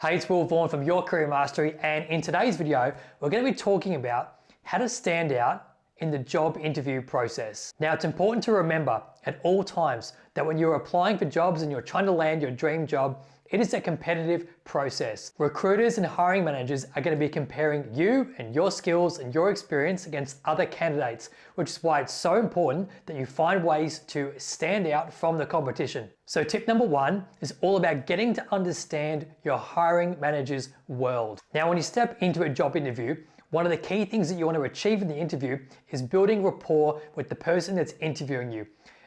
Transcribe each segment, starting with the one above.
Hey, it's Will Vaughan from Your Career Mastery, and in today's video, we're going to be talking about how to stand out in the job interview process. Now, it's important to remember at all times that when you're applying for jobs and you're trying to land your dream job, it is a competitive process. Recruiters and hiring managers are going to be comparing you and your skills and your experience against other candidates, which is why it's so important that you find ways to stand out from the competition. So tip number one is all about getting to understand your hiring manager's world. Now, when you step into a job interview, one of the key things that you want to achieve in the interview is building rapport with the person that's interviewing you.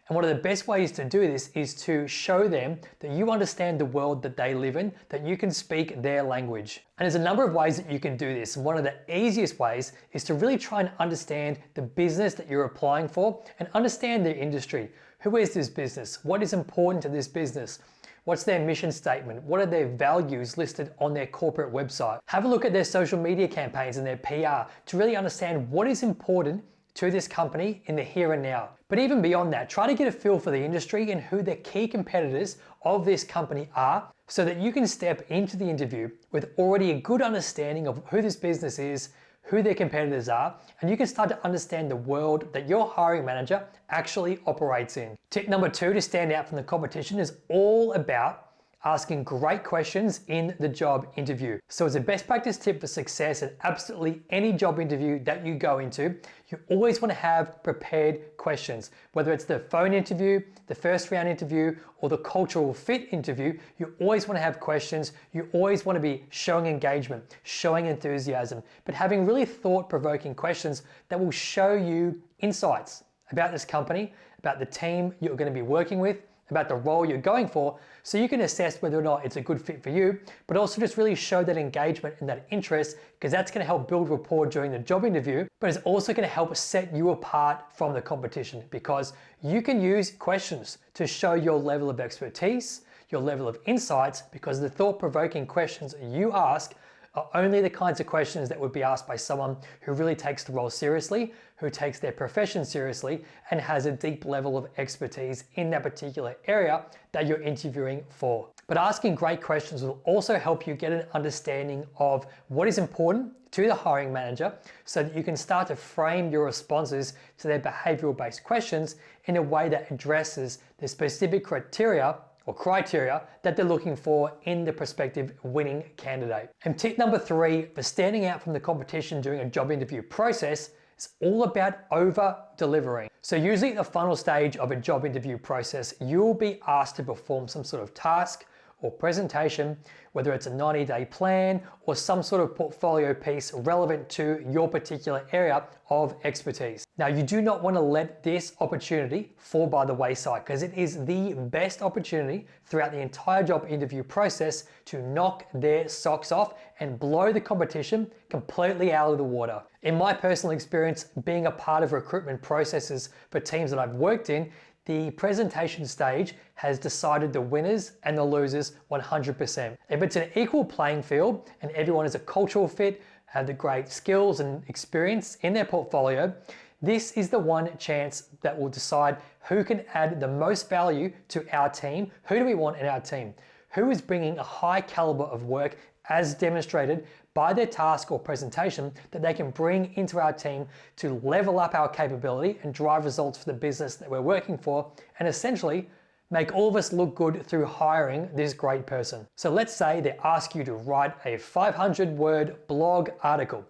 And one of the best ways to do this is to show them that you understand the world that they live in, that you can speak their language. And there's a number of ways that you can do this. And one of the easiest ways is to really try and understand the business that you're applying for and understand their industry. Who is this business? What is important to this business? What's their mission statement? What are their values listed on their corporate website? Have a look at their social media campaigns and their PR to really understand what is important to this company in the here and now. But even beyond that, try to get a feel for the industry and who the key competitors of this company are so that you can step into the interview with already a good understanding of who this business is, who their competitors are, and you can start to understand the world that your hiring manager actually operates in. Tip number two to stand out from the competition is all about asking great questions in the job interview. So as a best practice tip for success at absolutely any job interview that you go into, you always want to have prepared questions. Whether it's the phone interview, the first round interview, or the cultural fit interview, you always want to have questions. You always want to be showing engagement, showing enthusiasm, but having really thought-provoking questions that will show you insights about this company, about the team you're going to be working with, about the role you're going for, so you can assess whether or not it's a good fit for you, but also just really show that engagement and that interest, because that's going to help build rapport during the job interview, but it's also going to help set you apart from the competition, because you can use questions to show your level of expertise, your level of insights, because the thought-provoking questions you ask are only the kinds of questions that would be asked by someone who really takes the role seriously, who takes their profession seriously, and has a deep level of expertise in that particular area that you're interviewing for. But asking great questions will also help you get an understanding of what is important to the hiring manager so that you can start to frame your responses to their behavioral-based questions in a way that addresses the specific criteria that they're looking for in the prospective winning candidate. And tip number three for standing out from the competition during a job interview process is all about over-delivering. So usually at the final stage of a job interview process, you'll be asked to perform some sort of task or presentation, whether it's a 90-day plan or some sort of portfolio piece relevant to your particular area of expertise. Now, you do not want to let this opportunity fall by the wayside, because it is the best opportunity throughout the entire job interview process to knock their socks off and blow the competition completely out of the water. In my personal experience, being a part of recruitment processes for teams that I've worked in, the presentation stage has decided the winners and the losers 100%. If it's an equal playing field and everyone is a cultural fit, have the great skills and experience in their portfolio, this is the one chance that will decide who can add the most value to our team. Who do we want in our team? Who is bringing a high caliber of work as demonstrated by their task or presentation that they can bring into our team to level up our capability and drive results for the business that we're working for, and essentially make all of us look good through hiring this great person. So let's say they ask you to write a 500-word blog article.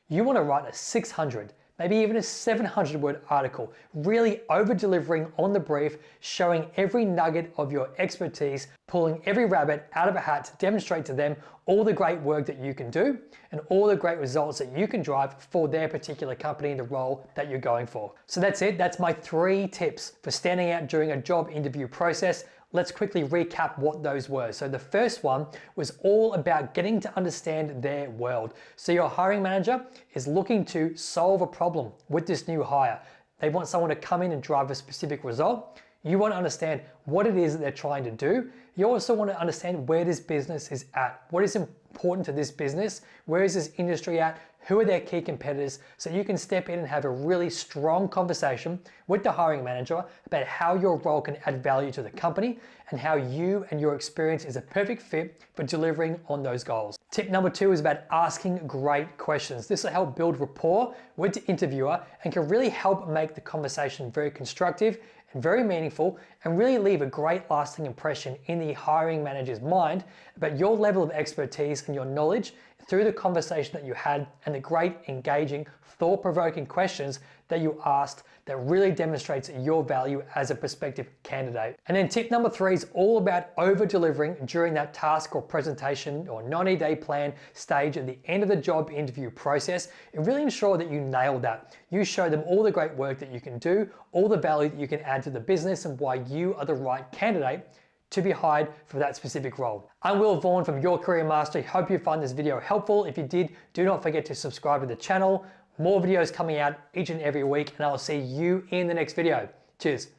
You want to write a 600, maybe even a 700-word article, really over-delivering on the brief, showing every nugget of your expertise, pulling every rabbit out of a hat to demonstrate to them all the great work that you can do and all the great results that you can drive for their particular company and the role that you're going for. So that's it. That's my 3 tips for standing out during a job interview process. Let's quickly recap what those were. So the first one was all about getting to understand their world. So your hiring manager is looking to solve a problem with this new hire. They want someone to come in and drive a specific result. You want to understand what it is that they're trying to do. You also want to understand where this business is at. What is important to this business? Where is this industry at? Who are their key competitors? So you can step in and have a really strong conversation with the hiring manager about how your role can add value to the company and how you and your experience is a perfect fit for delivering on those goals. Tip number 2 is about asking great questions. This will help build rapport with the interviewer and can really help make the conversation very constructive and very meaningful, and really leave a great lasting impression in the hiring manager's mind about your level of expertise and your knowledge through the conversation that you had and the great, engaging, thought-provoking questions that you asked that really demonstrates your value as a prospective candidate. And then tip number 3 is all about over-delivering during that task or presentation or 90-day plan stage at the end of the job interview process, and really ensure that you nail that. You show them all the great work that you can do, all the value that you can add to the business, and why you are the right candidate to be hired for that specific role. I'm Will Vaughan from Your Career Mastery. Hope you find this video helpful. If you did, do not forget to subscribe to the channel. More videos coming out each and every week, and I'll see you in the next video. Cheers.